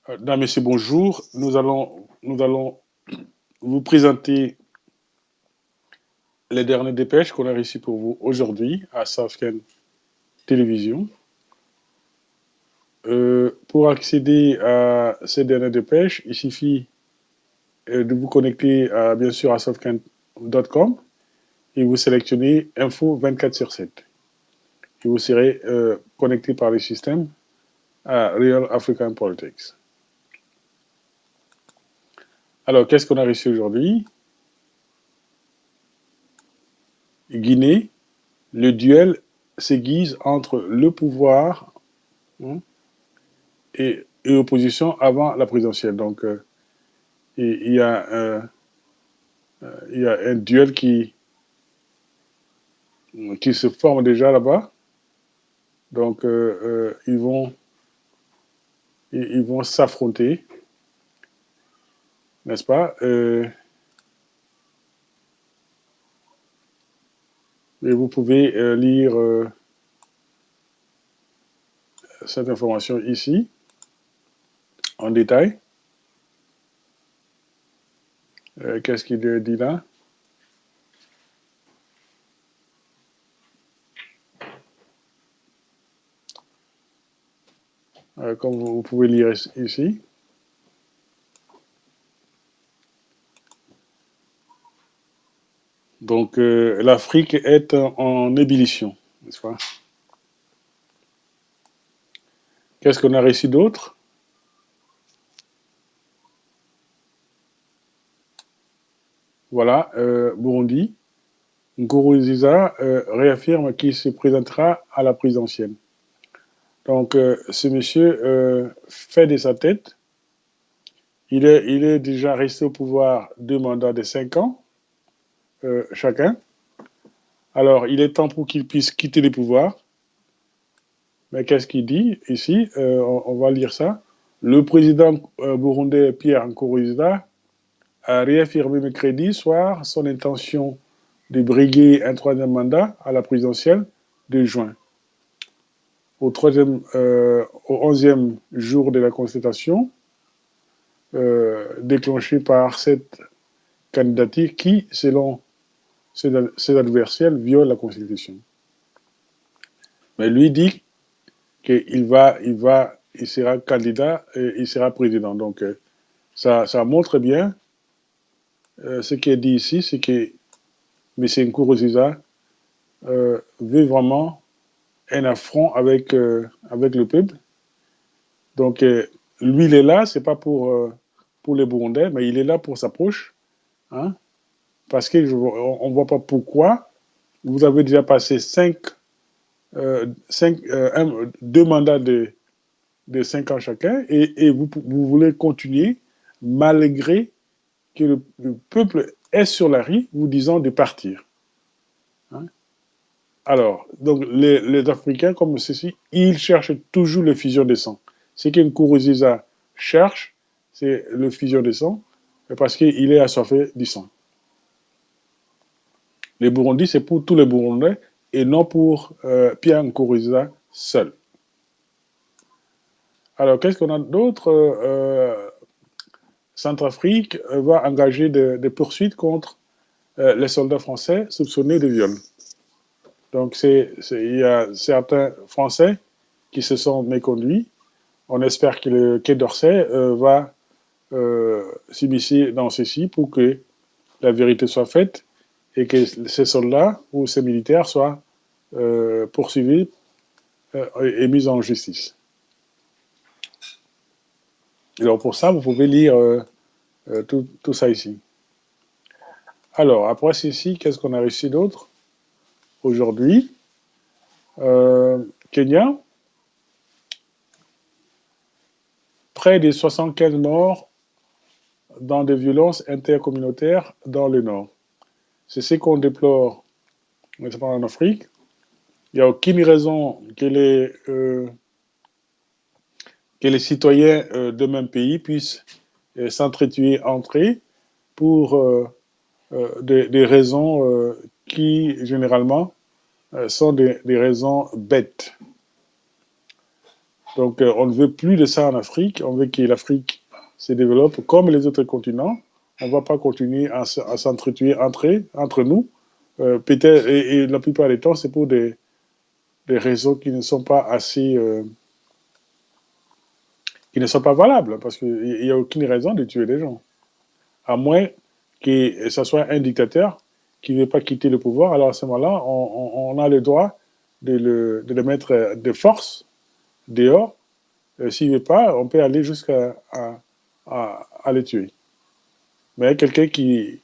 Mesdames, Messieurs, bonjour. Nous allons vous présenter les dernières dépêches qu'on a reçues pour vous aujourd'hui à Southern Télévision. Pour accéder à ces dernières dépêches, il suffit de vous connecter bien sûr à southern.com et vous sélectionnez Info 24 sur 7. Et vous serez connecté par le système à Real African Politics. Alors, qu'est-ce qu'on a reçu aujourd'hui? Guinée, le duel s'aiguise entre le pouvoir, hein, et opposition avant la présidentielle. Donc, il y a il y a un duel qui se forme déjà là-bas. Donc, ils vont s'affronter, n'est-ce pas? Et vous pouvez lire cette information ici, en détail. Qu'est-ce qu'il dit là? Comme vous pouvez lire ici. Donc, l'Afrique est en ébullition, n'est-ce pas? Qu'est-ce qu'on a reçu d'autre? Voilà, Burundi. Nkurunziza réaffirme qu'il se présentera à la présidentielle. Donc, ce monsieur fait de sa tête. Il est déjà resté au pouvoir 2 mandats de 5 ans chacun. Alors, il est temps pour qu'il puisse quitter le pouvoir. Mais qu'est-ce qu'il dit ici? On va lire ça. Le président burundais Pierre Nkurunziza a réaffirmé mercredi soir son intention de briguer un troisième mandat à la présidentielle de juin. Au 11e jour de la consultation, déclenchée par cette candidature qui, selon ses adversaires, viole la Constitution. Mais lui dit il sera candidat et il sera président. Donc, ça montre bien ce qui est dit ici, c'est que M. Nkurunziza veut vraiment un affront avec le peuple. Donc, lui, il est là, c'est pas pour les Burundais, mais il est là pour sa poche, hein, parce qu'on ne voit pas pourquoi vous avez déjà passé 2 mandats de 5 ans chacun et vous voulez continuer malgré que le peuple est sur la rue vous disant de partir. Hein. Alors, donc les Africains comme ceci, ils cherchent toujours le fusion des sangs. Ce qu'une Nkurunziza cherche, c'est le fusion des sangs, parce qu'il est assoiffé du sang. Les Burundis, c'est pour tous les Burundais et non pour Pierre Nkurunziza seul. Alors, qu'est-ce qu'on a d'autre? Centrafrique va engager des poursuites contre les soldats français soupçonnés de viol. Donc, il y a certains Français qui se sont méconduits. On espère que le Quai d'Orsay va s'immiscer dans ceci pour que la vérité soit faite et que ces soldats ou ces militaires soient poursuivis et mis en justice. Alors, pour ça, vous pouvez lire tout ça ici. Alors, après ceci, qu'est-ce qu'on a reçu d'autre aujourd'hui? Kenya, près de 75 morts dans des violences intercommunautaires dans le Nord. C'est ce qu'on déplore, notamment en Afrique. Il n'y a aucune raison que les citoyens de même pays puissent s'entretuer entre eux pour des raisons qui, généralement, sont des raisons bêtes. Donc, on ne veut plus de ça en Afrique. On veut que l'Afrique se développe comme les autres continents. On ne va pas continuer à s'entretuer entre nous. Peut-être, et la plupart des temps, c'est pour des raisons qui ne sont pas assez, qui ne sont pas valables, parce qu'il n'y a aucune raison de tuer des gens. À moins que ce soit un dictateur qui ne veut pas quitter le pouvoir, alors à ce moment-là, on a le droit de le mettre de force dehors. S'il ne veut pas, on peut aller jusqu'à à le tuer. Mais quelqu'un qui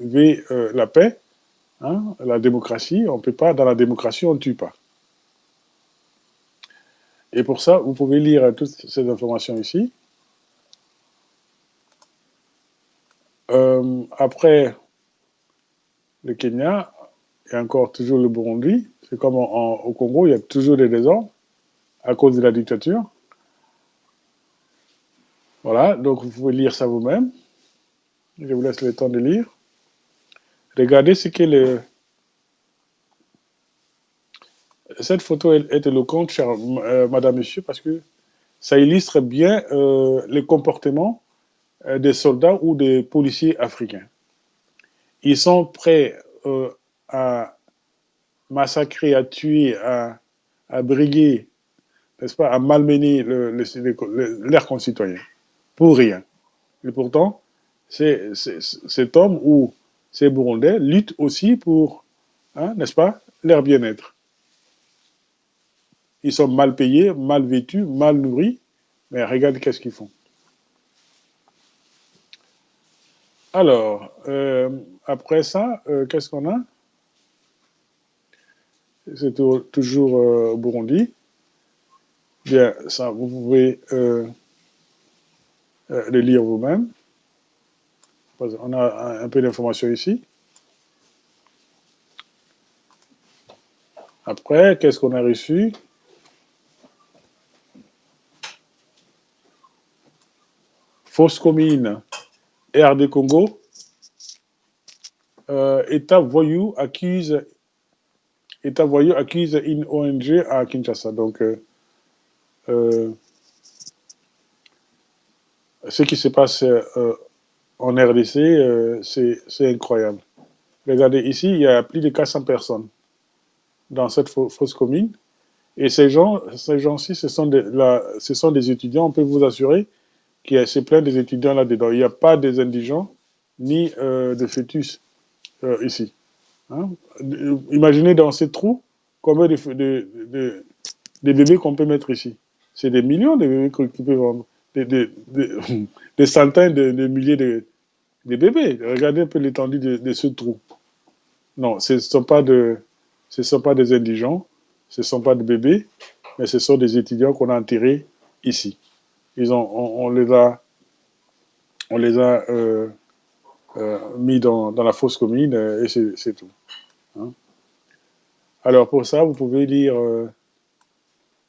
veut la paix, hein, la démocratie, on ne peut pas, dans la démocratie, on ne tue pas. Et pour ça, vous pouvez lire toutes ces informations ici. Après le Kenya, et encore toujours le Burundi, c'est comme au Congo, il y a toujours des désordres à cause de la dictature. Voilà, donc vous pouvez lire ça vous-même. Je vous laisse le temps de lire. Regardez ce que cette photo est éloquente, chère madame, monsieur, parce que ça illustre bien les comportements des soldats ou des policiers africains. Ils sont prêts à massacrer, à tuer, à briguer, n'est-ce pas, à malmener leurs concitoyens, pour rien. Et pourtant, cet homme ou ces Burundais luttent aussi pour, hein, n'est-ce pas, leur bien-être. Ils sont mal payés, mal vêtus, mal nourris, mais regarde qu'est-ce qu'ils font. Alors, après ça, qu'est-ce qu'on a? C'est toujours Burundi. Bien, ça, vous pouvez le lire vous-même. On a un peu d'informations ici. Après, qu'est-ce qu'on a reçu? Fausse commune, RD Congo. État voyou accuse une ONG à Kinshasa. Donc, ce qui se passe en RDC, c'est incroyable. Regardez, ici, il y a plus de 400 personnes dans cette fausse commune. Et ces gens-ci, ce sont des étudiants. On peut vous assurer c'est plein des étudiants là-dedans. Il n'y a pas des indigents ni de fœtus ici. Hein? Imaginez dans ces trous combien de bébés qu'on peut mettre ici. C'est des millions de bébés qui peuvent vendre. Des centaines de milliers de bébés. Regardez un peu l'étendue de ce trou. Non, ce ne sont pas des indigents, ce ne sont pas des bébés, mais ce sont des étudiants qu'on a enterrés ici. On les a mis dans la fosse commune et c'est tout. Hein. Alors pour ça, vous pouvez lire,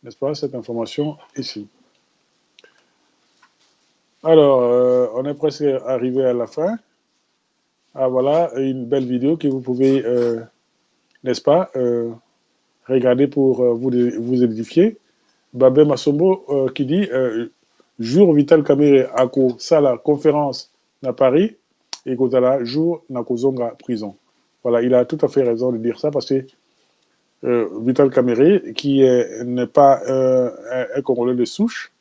n'est-ce pas, cette information ici. Alors, on est presque arrivé à la fin. Ah voilà, une belle vidéo que vous pouvez, n'est-ce pas, regarder pour vous édifier. Babé Massombo qui dit jour Vital Kamere ako sala conférence à Paris et kozala jour na kozonga prison. Voilà, il a tout à fait raison de dire ça parce que Vital Kamere, qui n'est pas un Congolais de souche,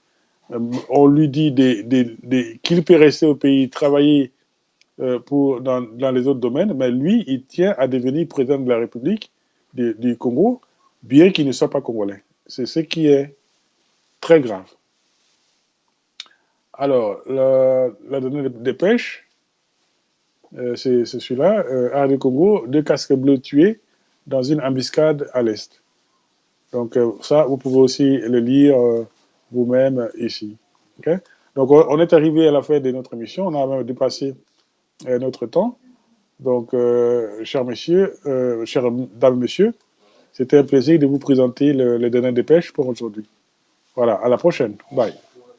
on lui dit qu'il peut rester au pays, travailler dans les autres domaines, mais lui, il tient à devenir président de la République du Congo, bien qu'il ne soit pas congolais. C'est ce qui est très grave. Alors, la donnée de pêche, c'est celui-là. RD Congo, 2 casques bleus tués dans une embuscade à l'est. Donc, ça, vous pouvez aussi le lire vous-même ici. Okay? Donc, on est arrivé à la fin de notre émission. On a même dépassé notre temps. Donc, chers messieurs, chères dames, messieurs, c'était un plaisir de vous présenter les données de pêche pour aujourd'hui. Voilà, à la prochaine. Bye.